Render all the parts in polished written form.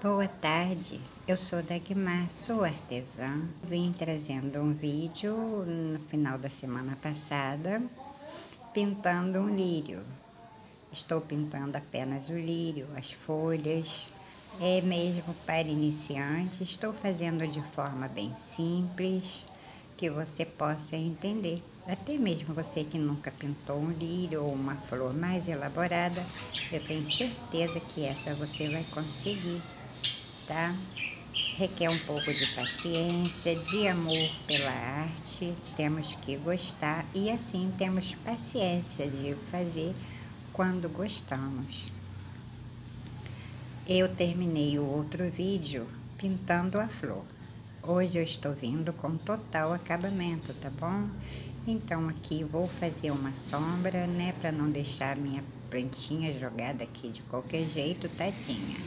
Boa tarde, eu sou Dagmar, sou artesã. Vim trazendo um vídeo no final da semana passada, pintando um lírio. Estou pintando apenas o lírio, as folhas, é mesmo para iniciantes. Estou fazendo de forma bem simples, que você possa entender. Até mesmo você que nunca pintou um lírio ou uma flor mais elaborada, eu tenho certeza que essa você vai conseguir, tá? Requer um pouco de paciência, de amor pela arte, temos que gostar e assim temos paciência de fazer quando gostamos. Eu terminei o outro vídeo pintando a flor. Hoje eu estou vindo com total acabamento, tá bom? Então aqui vou fazer uma sombra, né, para não deixar minha plantinha jogada aqui de qualquer jeito, tadinha.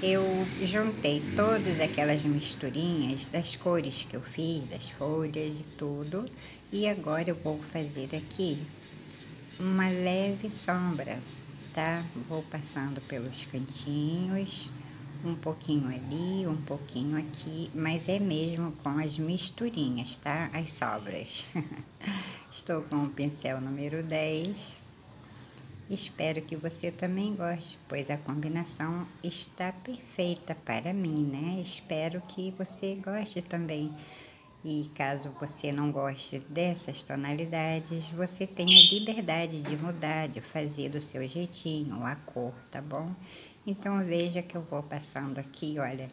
Eu juntei todas aquelas misturinhas das cores que eu fiz, das folhas e tudo, e agora eu vou fazer aqui uma leve sombra, tá? Vou passando pelos cantinhos, um pouquinho ali, um pouquinho aqui, mas é mesmo com as misturinhas, tá? As sobras. Estou com o pincel número 10. Espero que você também goste, pois a combinação está perfeita para mim, né? Espero que você goste também. E caso você não goste dessas tonalidades, você tenha liberdade de mudar, de fazer do seu jeitinho, a cor, tá bom? Então veja que eu vou passando aqui, olha,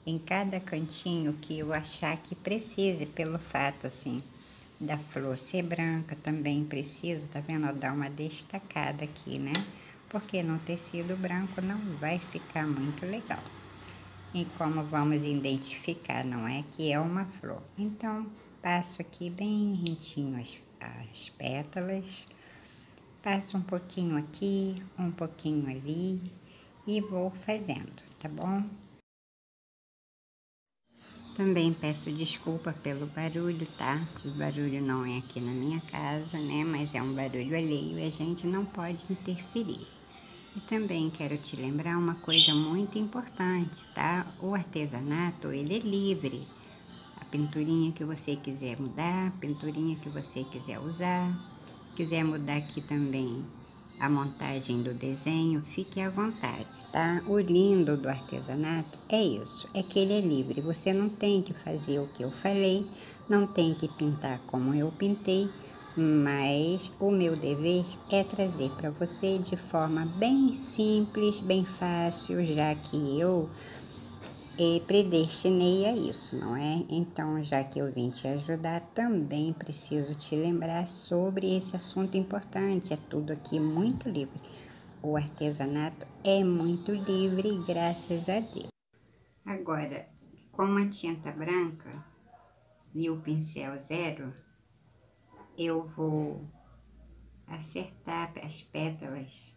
em cada cantinho que eu achar que precise, pelo fato, assim, da flor ser branca, também preciso, tá vendo? Ó, dar uma destacada aqui, né? Porque no tecido branco não vai ficar muito legal. E como vamos identificar, não é que é uma flor. Então, passo aqui bem rentinho as pétalas, passo um pouquinho aqui, um pouquinho ali e vou fazendo, tá bom? Também peço desculpa pelo barulho, tá? O barulho não é aqui na minha casa, né? Mas é um barulho alheio e a gente não pode interferir. E também quero te lembrar uma coisa muito importante, tá? O artesanato, ele é livre. A pinturinha que você quiser mudar, a pinturinha que você quiser usar, quiser mudar aqui também a montagem do desenho, fique à vontade, tá? O lindo do artesanato é isso, é que ele é livre. Você não tem que fazer o que eu falei, não tem que pintar como eu pintei, mas o meu dever é trazer para você de forma bem simples, bem fácil, já que eu predestinei a isso, não é? Então, já que eu vim te ajudar, também preciso te lembrar sobre esse assunto importante. É tudo aqui muito livre. O artesanato é muito livre, graças a Deus. Agora, com a tinta branca e o pincel zero, eu vou acertar as pétalas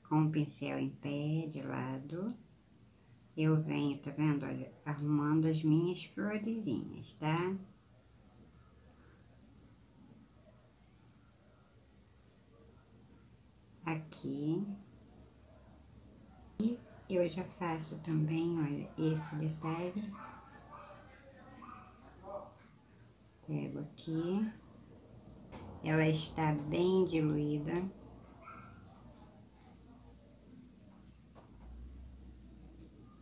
com o pincel em pé de lado. Eu venho, tá vendo, olha, arrumando as minhas florezinhas, tá? Aqui. E eu já faço também, olha, esse detalhe. Pego aqui. Ela está bem diluída.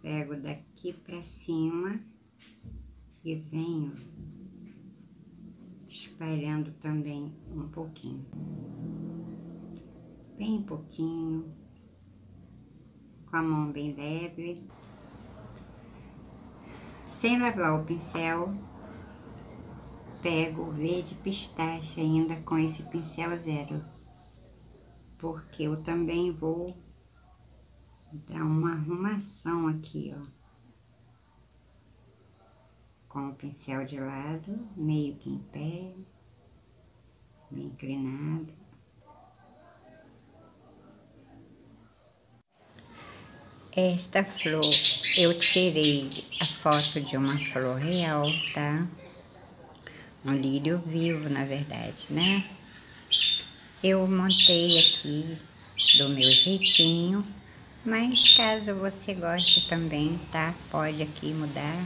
Pego daqui pra cima e venho espalhando também um pouquinho. Bem pouquinho. Com a mão bem leve. Sem lavar o pincel, pego o verde pistache ainda com esse pincel zero. Porque eu também vou dar uma arrumação aqui, ó. Com o pincel de lado, meio que em pé, bem inclinado. Esta flor, eu tirei a foto de uma flor real, tá? Um lírio vivo, na verdade, né? Eu montei aqui do meu jeitinho, Mas caso você goste também, tá? Pode aqui mudar.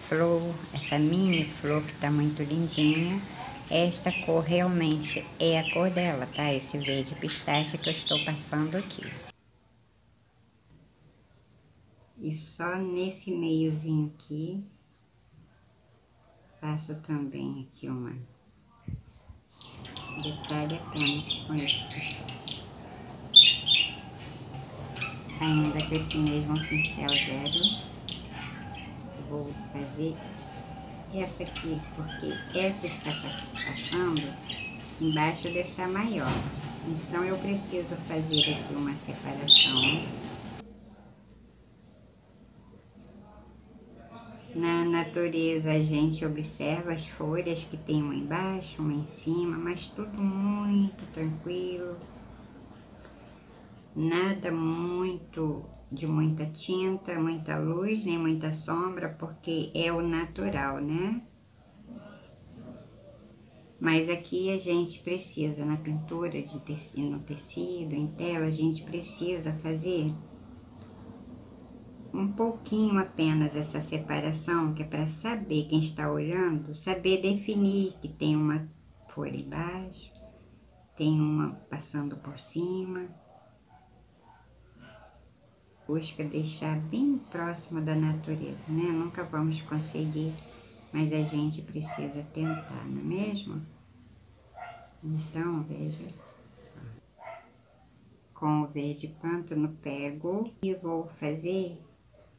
Flor, essa mini flor que tá muito lindinha. Esta cor realmente é a cor dela, tá? Esse verde pistache que eu estou passando aqui. E só nesse meiozinho aqui, faço também aqui uma detalhe apenas com esse pistache. Ainda com esse mesmo pincel zero, vou fazer essa aqui, porque essa está passando embaixo dessa maior. Então, eu preciso fazer aqui uma separação. Na natureza, a gente observa as folhas que tem uma embaixo, uma em cima, mas tudo muito tranquilo. Nada muito de muita tinta, muita luz, nem muita sombra, porque é o natural, né? Mas aqui a gente precisa, na pintura de tecido, no tecido, em tela, a gente precisa fazer um pouquinho apenas essa separação, que é para saber, quem está olhando, saber definir que tem uma folha embaixo, tem uma passando por cima. Busca deixar bem próximo da natureza, né? Nunca vamos conseguir, mas a gente precisa tentar, não é mesmo? Então, veja, com o verde pântano pego e vou fazer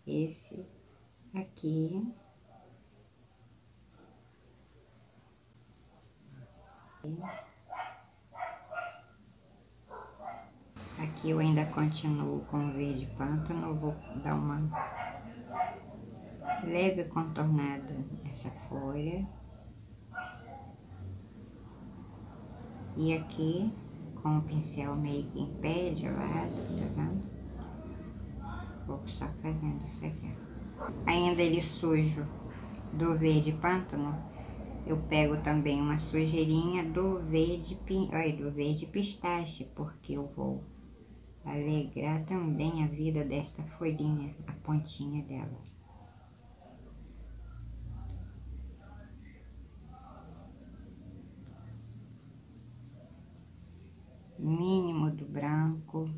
esse aqui. Aqui eu ainda continuo com o verde pântano, vou dar uma leve contornada nessa folha. E aqui, com o pincel meio que em pé de lado, tá vendo? Vou só fazendo isso aqui. Ainda ele sujo do verde pântano, eu pego também uma sujeirinha do verde pistache, porque eu vou alegrar também a vida desta folhinha, a pontinha dela. Mínimo do branco.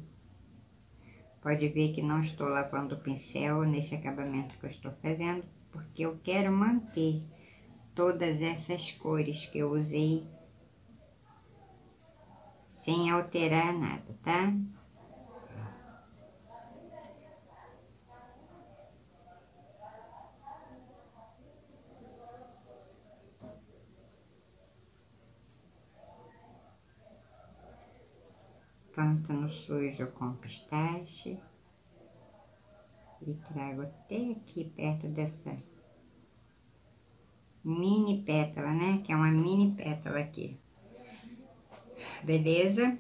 Pode ver que não estou lavando o pincel nesse acabamento que eu estou fazendo, porque eu quero manter todas essas cores que eu usei sem alterar nada, tá? Pântano sujo com pistache. E trago até aqui perto dessa mini pétala, né? Que é uma mini pétala aqui. Beleza?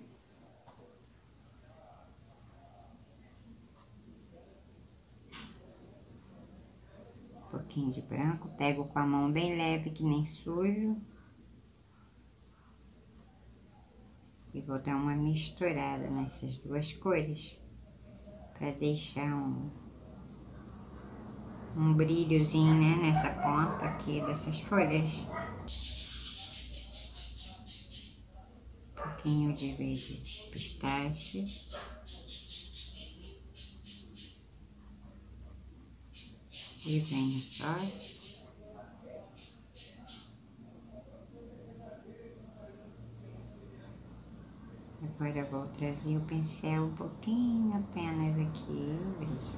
Um pouquinho de branco. Pego com a mão bem leve, que nem sujo. E vou dar uma misturada nessas duas cores. Pra deixar um brilhozinho, né? Nessa ponta aqui dessas folhas. Um pouquinho de verde pistache. E venho só. Agora eu vou trazer o pincel um pouquinho apenas aqui, veja.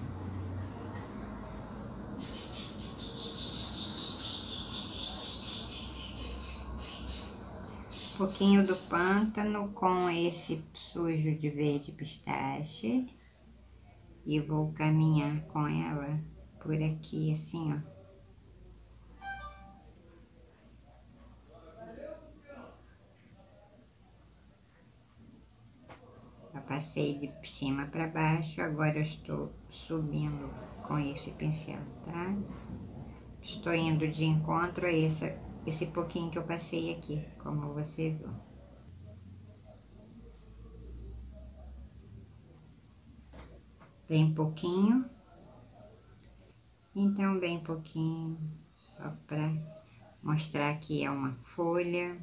Um pouquinho do pântano com esse sujo de verde pistache. E vou caminhar com ela por aqui, assim, ó. Eu passei de cima para baixo, agora eu estou subindo com esse pincel, tá? Estou indo de encontro a esse pouquinho que eu passei aqui, como você viu. bem pouquinho. Então, bem pouquinho, só para mostrar que é uma folha.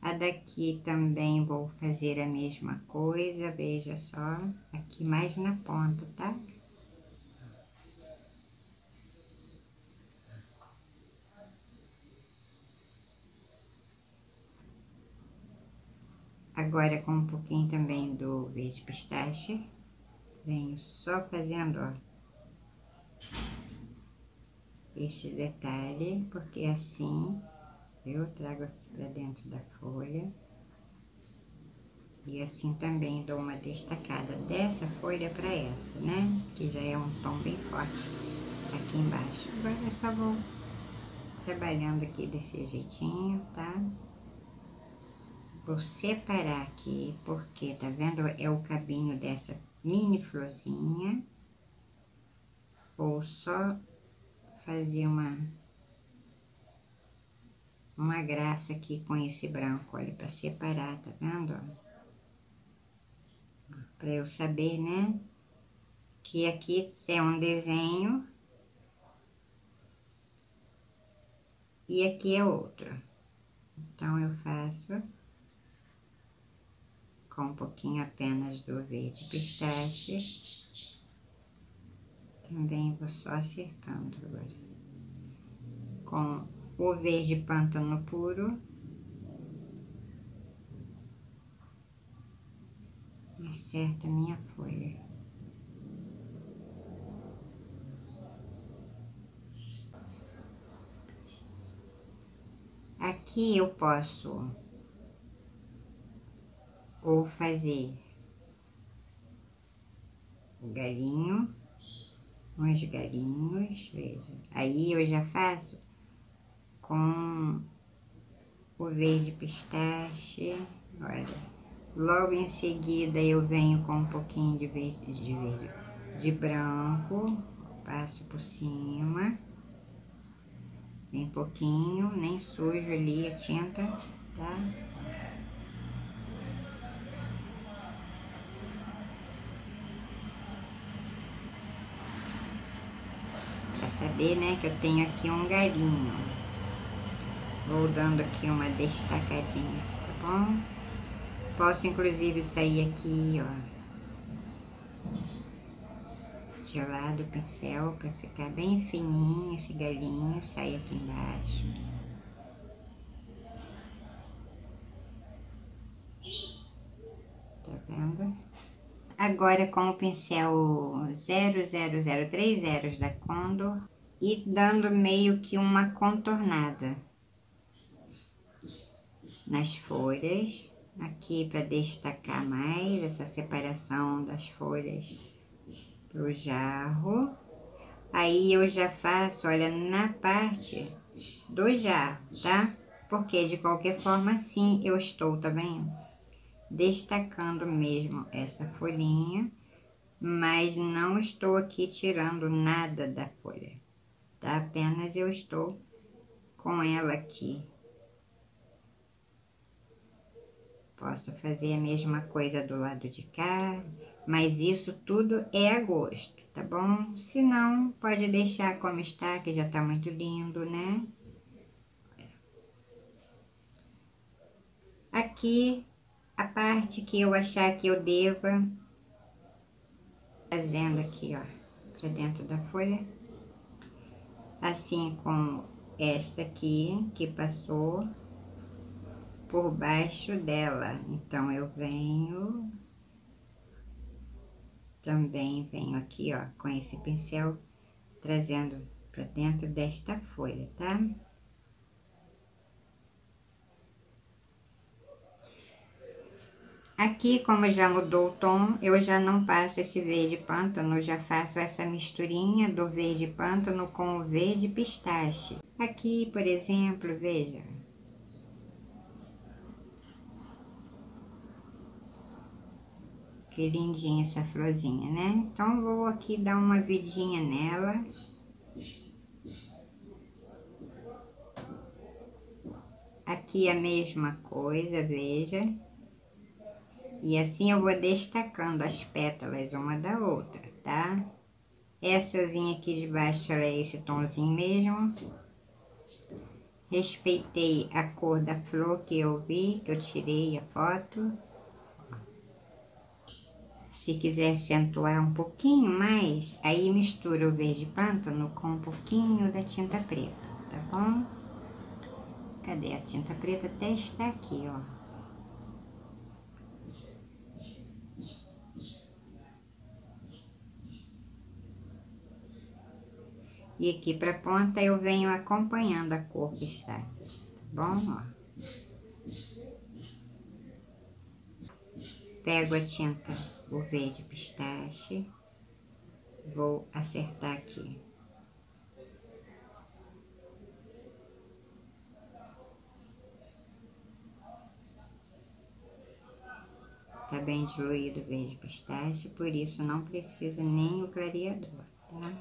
A daqui também vou fazer a mesma coisa, veja só, aqui mais na ponta, tá? Agora com um pouquinho também do verde pistache, venho só fazendo, ó, esse detalhe, porque assim eu trago aqui pra dentro da folha. E assim também dou uma destacada dessa folha para essa, né? Que já é um tom bem forte aqui embaixo. Agora eu só vou trabalhando aqui desse jeitinho, tá? Vou separar aqui, porque, tá vendo? É o cabinho dessa mini florzinha. Vou só fazer uma graça aqui com esse branco, olha, para separar, tá vendo? Para eu saber, né? Que aqui é um desenho e aqui é outro. Então, eu faço com um pouquinho apenas do verde pistache. Também vou só acertando agora. Com o verde pântano puro. Acerta a minha folha. Aqui eu posso ou fazer o galinho, uns galinhos, veja. Aí eu já faço com o verde pistache, olha. Logo em seguida eu venho com um pouquinho de branco, passo por cima, bem pouquinho, nem sujo ali a tinta, tá? Pra saber, né, que eu tenho aqui um galinho. Vou dando aqui uma destacadinha, tá bom? Posso inclusive sair aqui, ó, de lado do pincel para ficar bem fininho esse galinho, sai aqui embaixo. Tá vendo? Agora com o pincel 00030 da Condor e dando meio que uma contornada nas folhas, aqui para destacar mais essa separação das folhas pro jarro. Aí eu já faço, olha, na parte do jarro, tá? Porque de qualquer forma assim eu estou, tá vendo? Destacando mesmo essa folhinha, mas não estou aqui tirando nada da folha, tá? Apenas eu estou com ela aqui. Posso fazer a mesma coisa do lado de cá, mas isso tudo é a gosto, tá bom? Se não, pode deixar como está, que já tá muito lindo, né? Aqui, a parte que eu achar que eu deva, fazendo aqui, ó, pra dentro da folha. Assim como esta aqui, que passou por baixo dela. Então, eu venho, também venho aqui, ó, com esse pincel, trazendo pra dentro desta folha, tá? Aqui, como já mudou o tom, eu já não passo esse verde pântano, já faço essa misturinha do verde pântano com o verde pistache. Aqui, por exemplo, veja. Que lindinha essa florzinha, né? Então, vou aqui dar uma vidinha nela. Aqui a mesma coisa, veja. E assim eu vou destacando as pétalas uma da outra, tá? Essazinha aqui de baixo, ela é esse tomzinho mesmo. Respeitei a cor da flor que eu vi, que eu tirei a foto. Se quiser acentuar um pouquinho mais, aí mistura o verde pântano com um pouquinho da tinta preta, tá bom? Cadê a tinta preta? Até está aqui, ó. E aqui pra ponta eu venho acompanhando a cor que está, tá bom? Ó. Pego a tinta, o verde pistache, vou acertar aqui. Tá bem diluído o verde pistache, por isso não precisa nem o clareador, tá?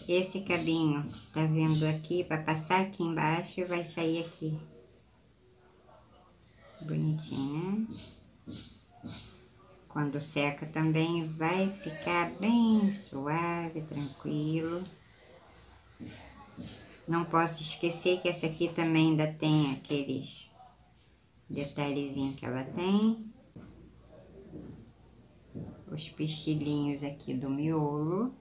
Esse cabinho, tá vendo aqui, para passar aqui embaixo e vai sair aqui. Bonitinho, né? Quando seca também vai ficar bem suave, tranquilo. Não posso esquecer que essa aqui também ainda tem aqueles detalhezinhos que ela tem. Os pichilinhos aqui do miolo.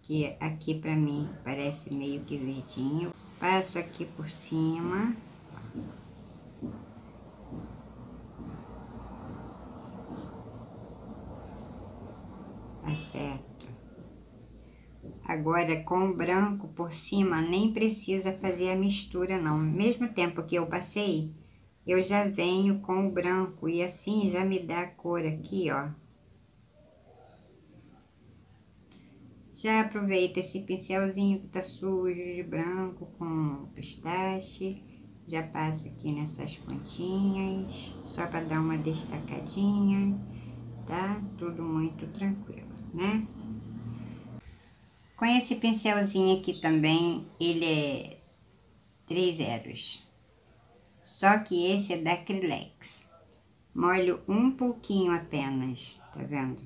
Que aqui pra mim parece meio que verdinho. Passo aqui por cima. Acerto. Agora com o branco por cima nem precisa fazer a mistura não. Mesmo tempo que eu passei, eu já venho com o branco e assim já me dá a cor aqui, ó. Já aproveito esse pincelzinho que tá sujo de branco com pistache. Já passo aqui nessas pontinhas, só para dar uma destacadinha, tá? Tudo muito tranquilo, né? Com esse pincelzinho aqui também, ele é 3 zeros. Só que esse é da Acrylex. Molho um pouquinho apenas, tá vendo?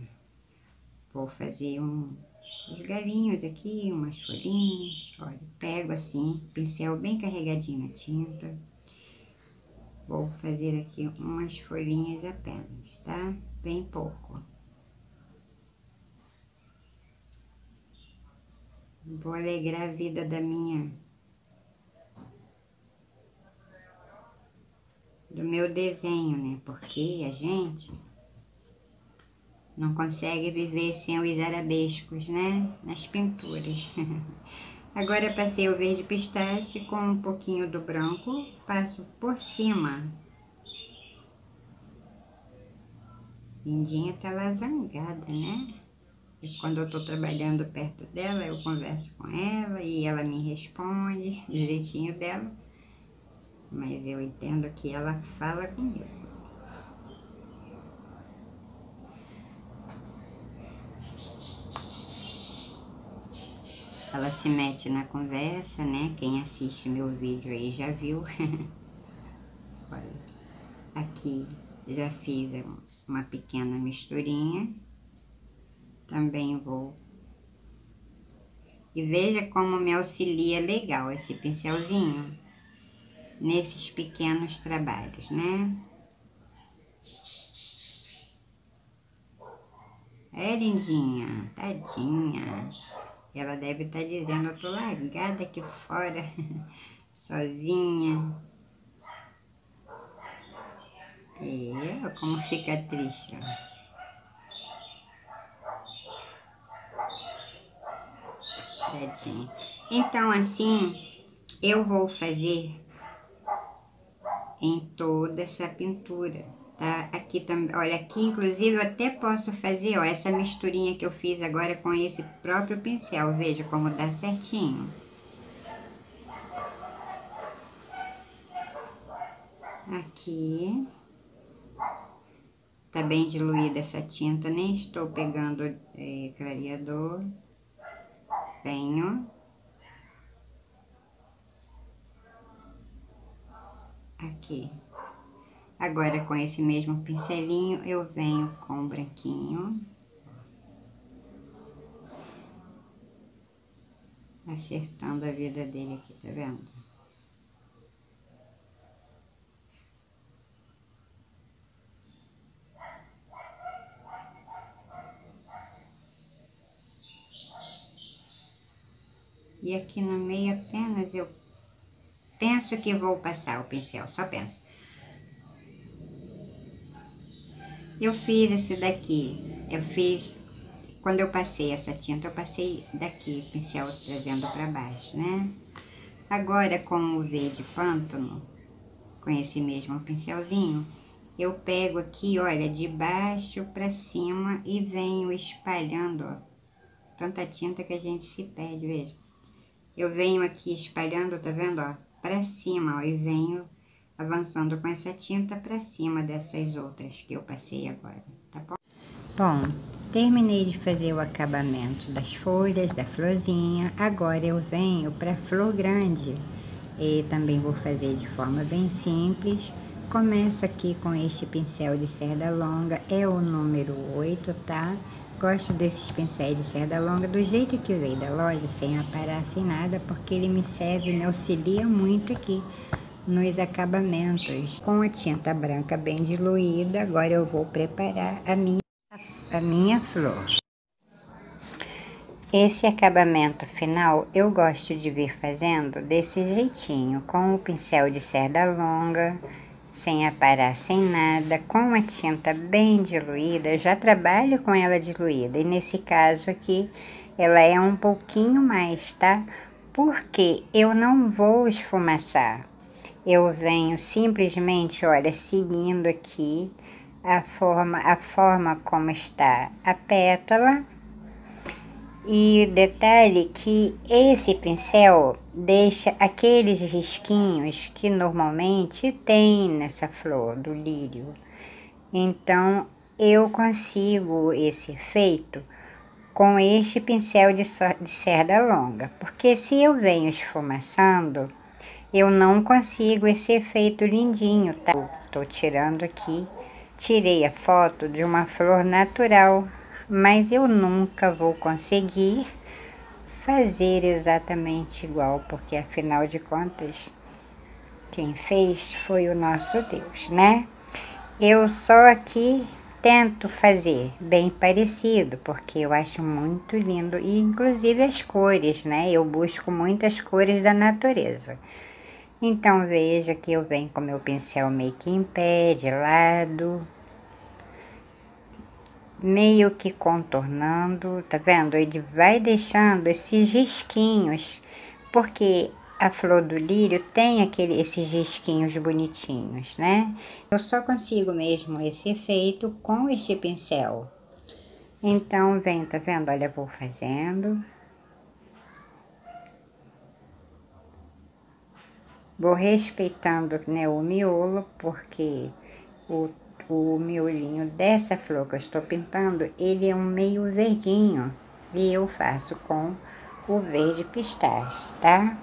Vou fazer uns galinhos aqui, umas folhinhas. Olha, pego assim, pincel bem carregadinho na tinta. Vou fazer aqui umas folhinhas apenas, tá? Bem pouco. Vou alegrar a vida do meu desenho, né? Porque a gente não consegue viver sem os arabescos, né? Nas pinturas. Agora passei o verde pistache com um pouquinho do branco, passo por cima. Lindinha tá lá zangada, né? E quando eu tô trabalhando perto dela, eu converso com ela e ela me responde do jeitinho dela. Mas eu entendo que ela fala comigo. Ela se mete na conversa, né? Quem assiste meu vídeo aí já viu. Olha, aqui já fiz uma pequena misturinha. Também vou. E veja como me auxilia legal esse pincelzinho nesses pequenos trabalhos, né? É, lindinha, tadinha. Ela deve estar dizendo, eu tô largada aqui fora, sozinha. E olha como fica triste, ó. Tadinha. Então, assim, eu vou fazer em toda essa pintura, tá? Aqui também, olha, aqui inclusive eu até posso fazer, ó, essa misturinha que eu fiz agora com esse próprio pincel, veja como dá certinho. Aqui. Tá bem diluída essa tinta, nem estou pegando clareador. Venho. aqui. Agora, com esse mesmo pincelinho, eu venho com o branquinho, acertando a vida dele aqui, tá vendo? E aqui no meio apenas eu penso que vou passar o pincel, só penso. Eu fiz esse daqui, quando eu passei essa tinta, eu passei daqui, o pincel trazendo pra baixo, né? Agora, com o verde pântano, com esse mesmo pincelzinho, eu pego aqui, olha, de baixo pra cima e venho espalhando, ó, tanta tinta que a gente se perde, veja. Eu venho aqui espalhando, tá vendo, ó, pra cima, ó, e venho avançando com essa tinta pra cima dessas outras que eu passei agora, tá bom? Bom, terminei de fazer o acabamento das folhas, da florzinha, agora eu venho pra flor grande. E também vou fazer de forma bem simples. Começo aqui com este pincel de cerda longa, é o número 8, tá? Gosto desses pincéis de cerda longa do jeito que veio da loja, sem aparar, sem nada, porque ele me serve, me auxilia muito aqui nos acabamentos. Com a tinta branca bem diluída, agora eu vou preparar a minha flor. Esse acabamento final eu gosto de vir fazendo desse jeitinho, com o pincel de cerda longa, sem aparar, sem nada, com a tinta bem diluída. Eu já trabalho com ela diluída, e nesse caso aqui ela é um pouquinho mais, tá? Porque eu não vou esfumaçar, eu venho simplesmente, olha, seguindo aqui a forma como está a pétala. E detalhe que esse pincel deixa aqueles risquinhos que normalmente tem nessa flor do lírio. Então, eu consigo esse efeito com este pincel de cerda longa. Porque se eu venho esfumaçando, eu não consigo esse efeito lindinho, tá? Tô tirando aqui, tirei a foto de uma flor natural, mas eu nunca vou conseguir fazer exatamente igual, porque afinal de contas, quem fez foi o nosso Deus, né? Eu só aqui tento fazer bem parecido, porque eu acho muito lindo, e inclusive as cores, né? Eu busco muitas cores da natureza. Então, veja que eu venho com meu pincel meio que em pé, de lado, meio que contornando, tá vendo? Ele vai deixando esses risquinhos, porque a flor do lírio tem esses risquinhos bonitinhos, né? Eu só consigo mesmo esse efeito com este pincel. Então, vem, tá vendo? Olha, vou fazendo. Vou respeitando, né, o miolo, porque o miolinho dessa flor que eu estou pintando, ele é um meio verdinho. E eu faço com o verde pistache, tá?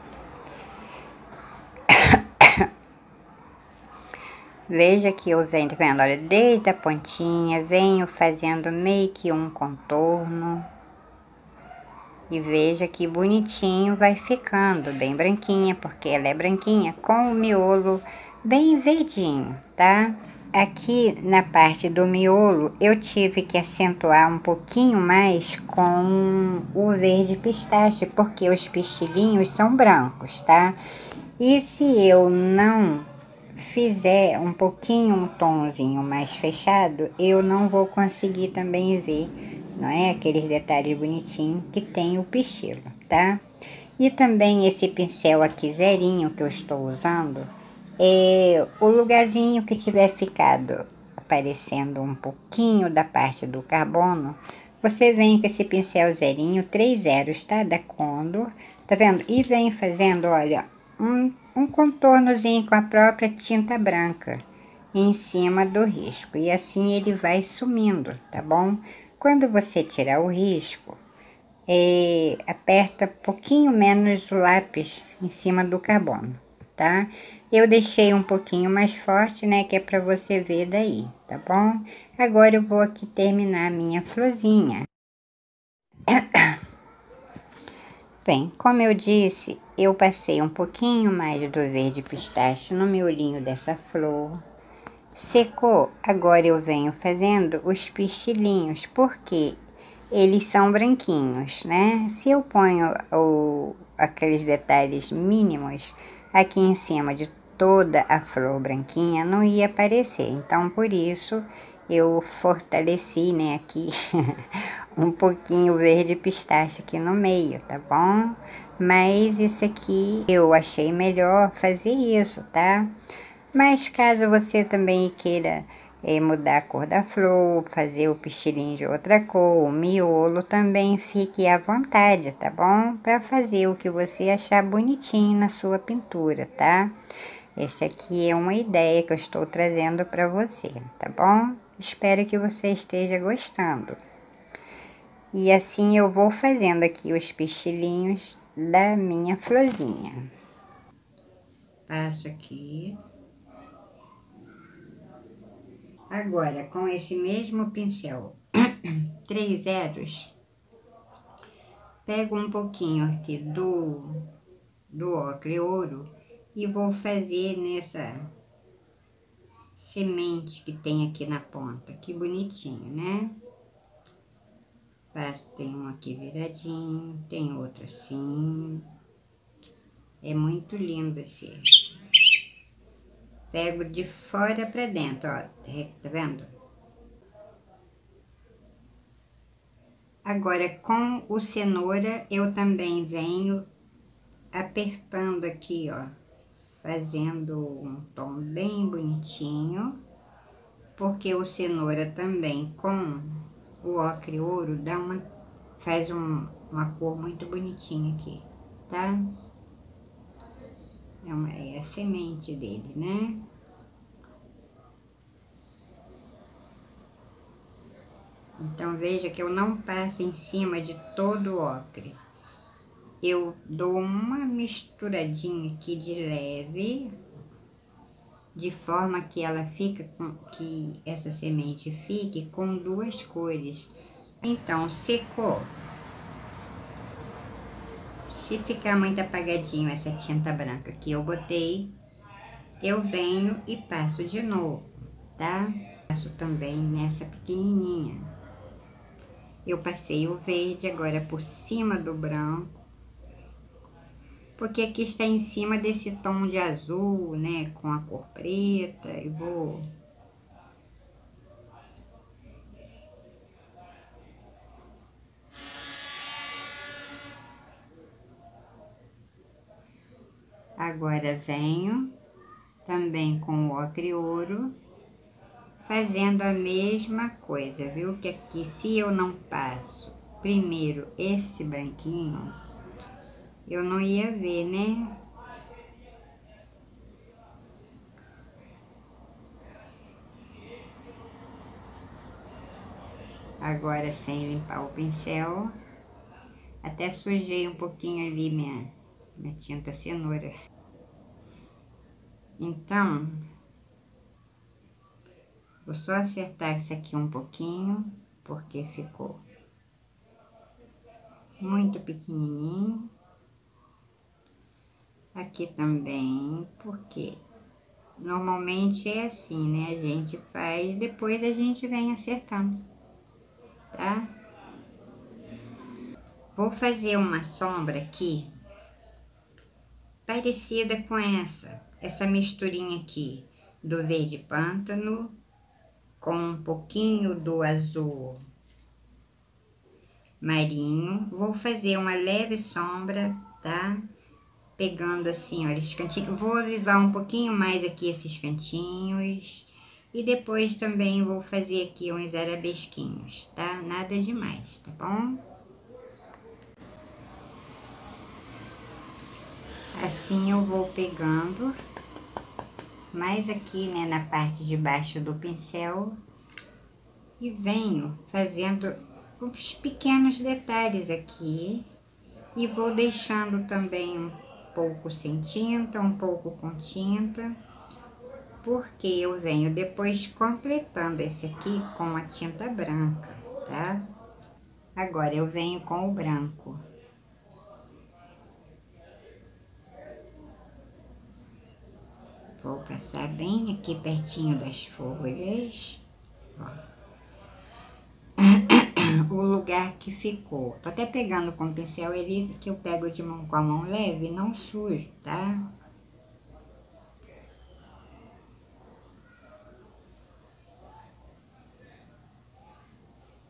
Veja que eu venho, tá vendo? Olha, desde a pontinha, venho fazendo meio que um contorno. E veja que bonitinho vai ficando, bem branquinha, porque ela é branquinha, com o miolo bem verdinho, tá? Aqui na parte do miolo, eu tive que acentuar um pouquinho mais com o verde pistache, porque os pistilinhos são brancos, tá? E se eu não fizer um pouquinho, um tomzinho mais fechado, eu não vou conseguir também ver, não é? Aqueles detalhes bonitinhos que tem o pistilo, tá? E também esse pincel aqui zerinho que eu estou usando, o lugarzinho que tiver ficado aparecendo um pouquinho da parte do carbono, você vem com esse pincel zerinho, 3 zeros, tá? Da Condor, tá vendo? E vem fazendo, olha, um contornozinho com a própria tinta branca em cima do risco. E assim ele vai sumindo, tá bom? Quando você tirar o risco, aperta um pouquinho menos o lápis em cima do carbono, tá? Eu deixei um pouquinho mais forte, né, que é para você ver daí, tá bom? Agora eu vou aqui terminar a minha florzinha. Bem, como eu disse, eu passei um pouquinho mais do verde pistache no miolinho dessa flor. Secou, agora eu venho fazendo os pistilinhos, porque eles são branquinhos, né? Se eu ponho aqueles detalhes mínimos aqui em cima de toda a flor branquinha, não ia aparecer. Então, por isso, eu fortaleci, né, aqui um pouquinho verde pistache aqui no meio, tá bom? Mas isso aqui eu achei melhor fazer isso, tá? Mas caso você também queira mudar a cor da flor, fazer o pistilinho de outra cor, o miolo, também fique à vontade, tá bom? Para fazer o que você achar bonitinho na sua pintura, tá? Esse aqui é uma ideia que eu estou trazendo para você, tá bom? Espero que você esteja gostando. E assim eu vou fazendo aqui os pistilinhos da minha florzinha. Passo aqui. Agora, com esse mesmo pincel, 3 zeros, pego um pouquinho aqui do ocre ouro e vou fazer nessa semente que tem aqui na ponta. Que bonitinho, né? Faço, tem um aqui viradinho, tem outro assim. É muito lindo esse. Pego de fora pra dentro, ó. Tá vendo? Agora, com o cenoura, eu também venho apertando aqui, ó, fazendo um tom bem bonitinho, porque o cenoura também com o ocre ouro faz uma cor muito bonitinha aqui, tá? É a semente dele, né? Então veja que eu não passo em cima de todo o ocre. Eu dou uma misturadinha aqui de leve, de forma que ela que essa semente fique com duas cores. Então, secou. Se ficar muito apagadinho essa tinta branca que eu botei, eu venho e passo de novo, tá? Passo também nessa pequenininha. Eu passei o verde agora por cima do branco, porque aqui está em cima desse tom de azul, né, com a cor preta, e vou... Agora venho também com o ocre ouro, fazendo a mesma coisa, viu? Que aqui, se eu não passo primeiro esse branquinho, eu não ia ver, né? Agora, sem limpar o pincel, até sujei um pouquinho ali minha tinta cenoura. Então, vou só acertar isso aqui um pouquinho, porque ficou muito pequenininho. Aqui também, porque normalmente é assim, né? A gente faz, depois a gente vem acertando, tá? Vou fazer uma sombra aqui, parecida com essa misturinha aqui, do verde pântano, com um pouquinho do azul marinho. Vou fazer uma leve sombra, tá? Pegando assim, olha, esses cantinhos. Vou avivar um pouquinho mais aqui esses cantinhos. E depois também vou fazer aqui uns arabesquinhos, tá? Nada demais, tá bom? Assim eu vou pegando mais aqui, né, na parte de baixo do pincel. E venho fazendo uns pequenos detalhes aqui. E vou deixando também pouco sem tinta, um pouco com tinta, porque eu venho depois completando esse aqui com a tinta branca, tá? Agora eu venho com o branco. Vou passar bem aqui pertinho das folhas, ó. O lugar que ficou. Tô até pegando com o pincel ele, que eu pego de mão com a mão leve, não sujo, tá?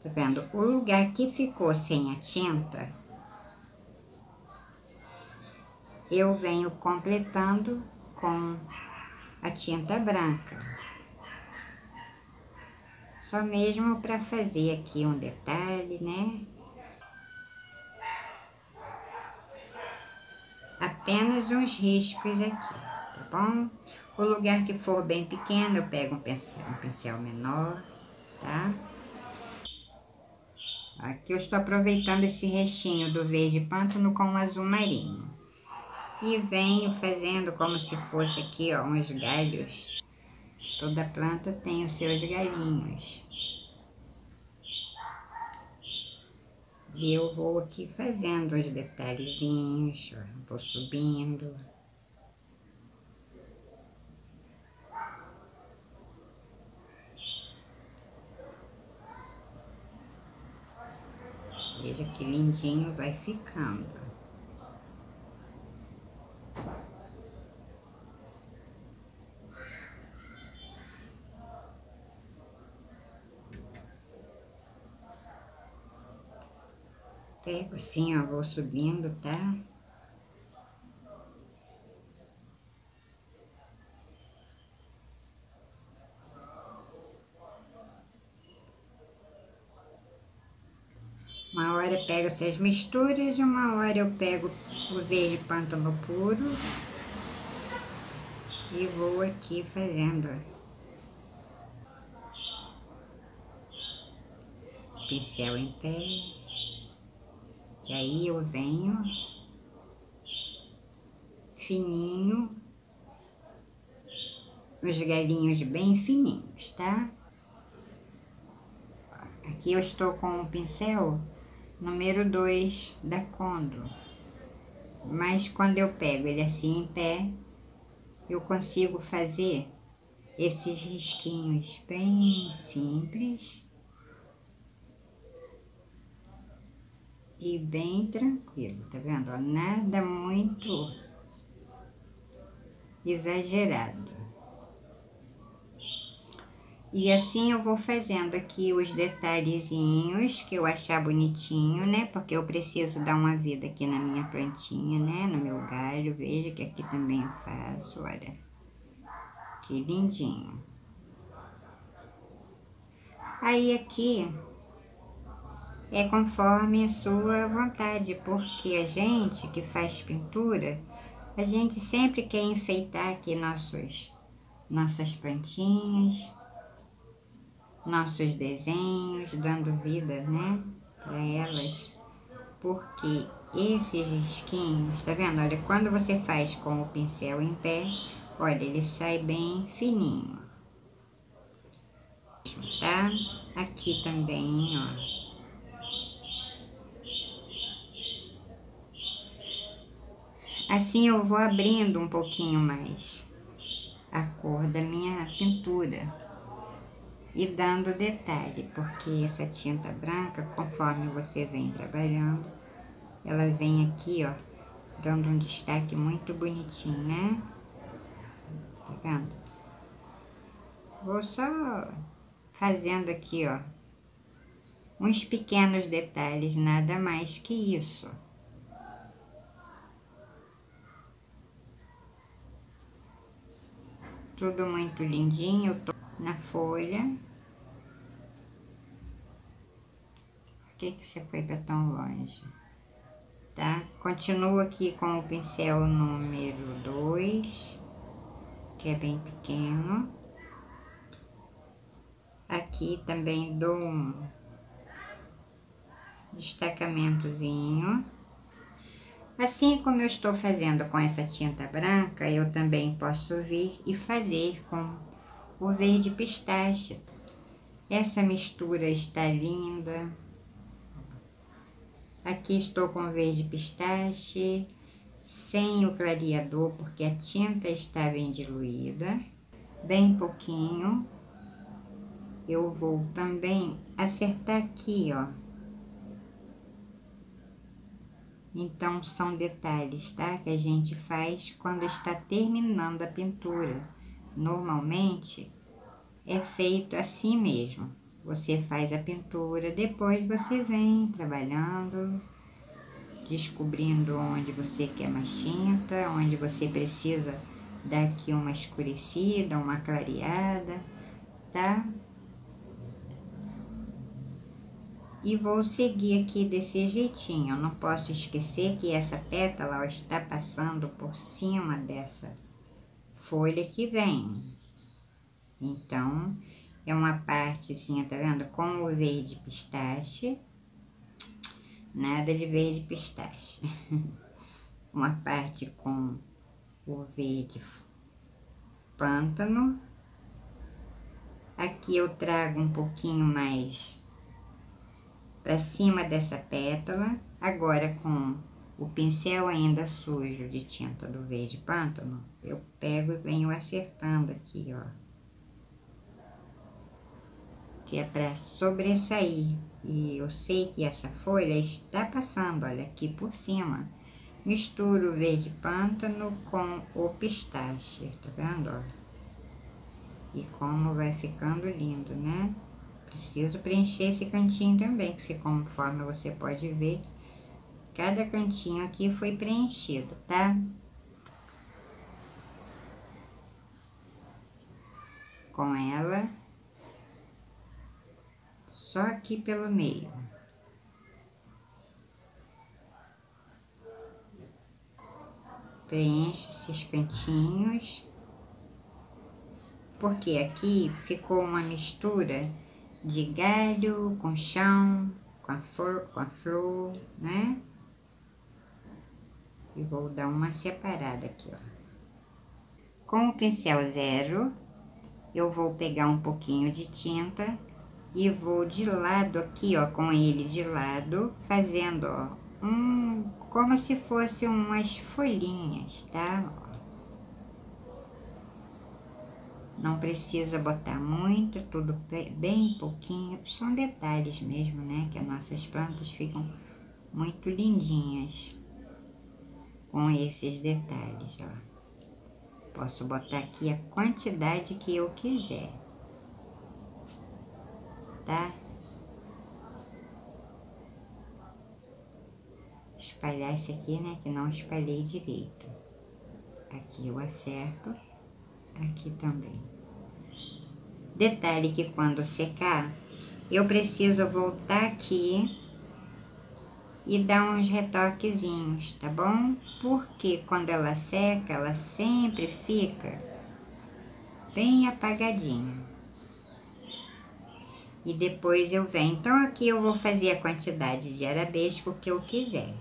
Tá vendo? O lugar que ficou sem a tinta, eu venho completando com a tinta branca. Só mesmo para fazer aqui um detalhe, né? Apenas uns riscos aqui, tá bom? O lugar que for bem pequeno, eu pego um pincel menor, tá? Aqui eu estou aproveitando esse restinho do verde pântano com o azul marinho. E venho fazendo como se fosse aqui, ó, uns galhos. Toda planta tem os seus galhinhos. E eu vou aqui fazendo os detalhezinhos, ó, vou subindo. Veja que lindinho vai ficando. Pego assim, ó, vou subindo, tá? Uma hora eu pego essas misturas, uma hora eu pego o verde pântano puro e vou aqui fazendo, ó, pincel em pé. E aí eu venho fininho, os galinhos bem fininhos, tá? Aqui eu estou com o pincel número 2 da Condo. Mas quando eu pego ele assim em pé, eu consigo fazer esses risquinhos bem simples e bem tranquilo, tá vendo? Ó, nada muito exagerado. E assim eu vou fazendo aqui os detalhezinhos que eu achar bonitinho, né? Porque eu preciso dar uma vida aqui na minha plantinha, né? No meu galho, veja que aqui também eu faço, olha. Que lindinho. Aí aqui é conforme a sua vontade, porque a gente que faz pintura, a gente sempre quer enfeitar aqui nossas plantinhas, nossos desenhos, dando vida, né, para elas, porque esses risquinhos, tá vendo? Olha, quando você faz com o pincel em pé, olha, ele sai bem fininho, tá? Aqui também, ó. Assim eu vou abrindo um pouquinho mais a cor da minha pintura e dando detalhe, porque essa tinta branca, conforme você vem trabalhando, ela vem aqui, ó, dando um destaque muito bonitinho, né? Tá vendo? Vou só fazendo aqui, ó, uns pequenos detalhes, nada mais que isso. Tudo muito lindinho, eu tô na folha. Por que que você foi para tão longe? Tá? Continuo aqui com o pincel número 2, que é bem pequeno. Aqui também dou um destacamentozinho. Assim como eu estou fazendo com essa tinta branca, eu também posso vir e fazer com o verde pistache. Essa mistura está linda. Aqui estou com o verde pistache, sem o clareador, porque a tinta está bem diluída, bem pouquinho. Eu vou também acertar aqui, ó. Então, são detalhes, tá? Que a gente faz quando está terminando a pintura. Normalmente, é feito assim mesmo. Você faz a pintura, depois você vem trabalhando, descobrindo onde você quer mais tinta, onde você precisa dar aqui uma escurecida, uma clareada, tá? E vou seguir aqui desse jeitinho. Eu não posso esquecer que essa pétala, ó, está passando por cima dessa folha que vem. Então, é uma partezinha, tá vendo? Com o verde pistache. Nada de verde pistache. Uma parte com o verde pântano. Aqui eu trago um pouquinho mais para cima dessa pétala. Agora, com o pincel ainda sujo de tinta do verde pântano, eu pego e venho acertando aqui, ó. Que é para sobressair. E eu sei que essa folha está passando, olha, aqui por cima. Misturo o verde pântano com o pistache, tá vendo, ó? E como vai ficando lindo, né? Preciso preencher esse cantinho também, que conforme você pode ver, cada cantinho aqui foi preenchido, tá? Com ela, só aqui pelo meio. Preenche esses cantinhos, porque aqui ficou uma mistura de galho com chão, com a flor, né? E vou dar uma separada aqui, ó. Com o pincel zero, eu vou pegar um pouquinho de tinta e vou de lado aqui, ó, com ele de lado, fazendo, ó, como se fosse umas folhinhas, tá? Não precisa botar muito, tudo bem pouquinho, são detalhes mesmo, né? Que as nossas plantas ficam muito lindinhas com esses detalhes, ó. Posso botar aqui a quantidade que eu quiser, tá? Espalhar esse aqui, né? Que não espalhei direito. Aqui eu acerto, aqui também. Detalhe que quando secar, eu preciso voltar aqui e dar uns retoquezinhos, tá bom? Porque quando ela seca, ela sempre fica bem apagadinha. E depois eu venho. Então aqui eu vou fazer a quantidade de arabesco que eu quiser,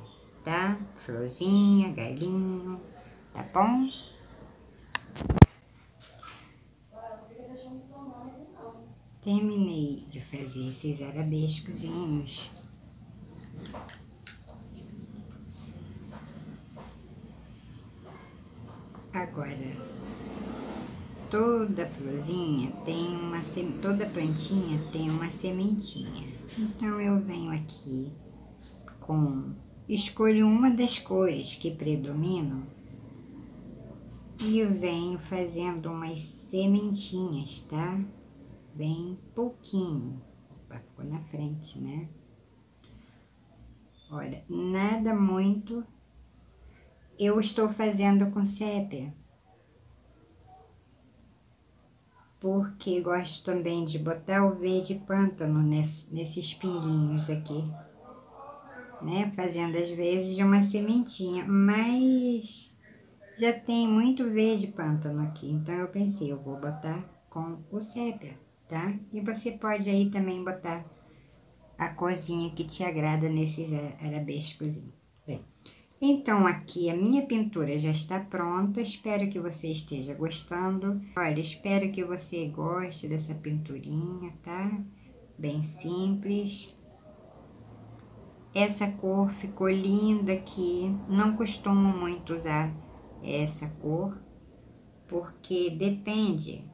tá? Florzinha, galinho, tá bom? Terminei de fazer esses arabescozinhos. Agora, toda florzinha tem toda plantinha tem uma sementinha. Então, eu venho aqui escolho uma das cores que predominam e eu venho fazendo umas sementinhas, tá? Bem pouquinho, ficou na frente, né? Olha, nada muito. Eu estou fazendo com sépia, porque gosto também de botar o verde pântano nesses pinguinhos aqui, né? Fazendo às vezes de uma sementinha, mas já tem muito verde pântano aqui, então eu pensei, eu vou botar com o sépia, tá? E você pode aí também botar a corzinha que te agrada nesses arabescos. Bem, Então, aqui a minha pintura já está pronta, espero que você esteja gostando. Olha, espero que você goste dessa pinturinha, tá? Bem simples. Essa cor ficou linda aqui, não costumo muito usar essa cor, porque depende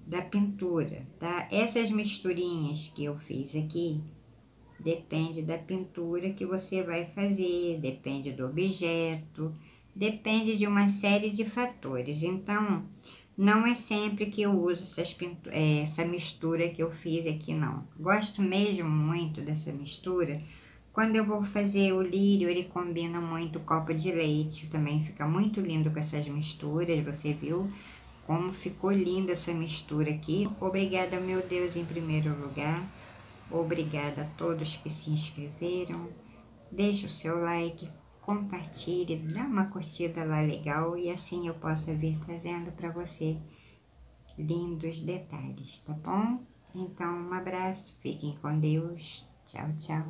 da pintura, tá? Essas misturinhas que eu fiz aqui, depende da pintura que você vai fazer, depende do objeto, depende de uma série de fatores. Então, não é sempre que eu uso essa mistura que eu fiz aqui, não. Gosto mesmo muito dessa mistura. Quando eu vou fazer o lírio, ele combina muito copo de leite, também fica muito lindo com essas misturas, você viu como ficou linda essa mistura aqui. Obrigada, meu Deus, em primeiro lugar. Obrigada a todos que se inscreveram. Deixe o seu like, compartilhe, dá uma curtida lá legal e assim eu possa vir trazendo para você lindos detalhes, tá bom? Então, um abraço, fiquem com Deus. Tchau, tchau.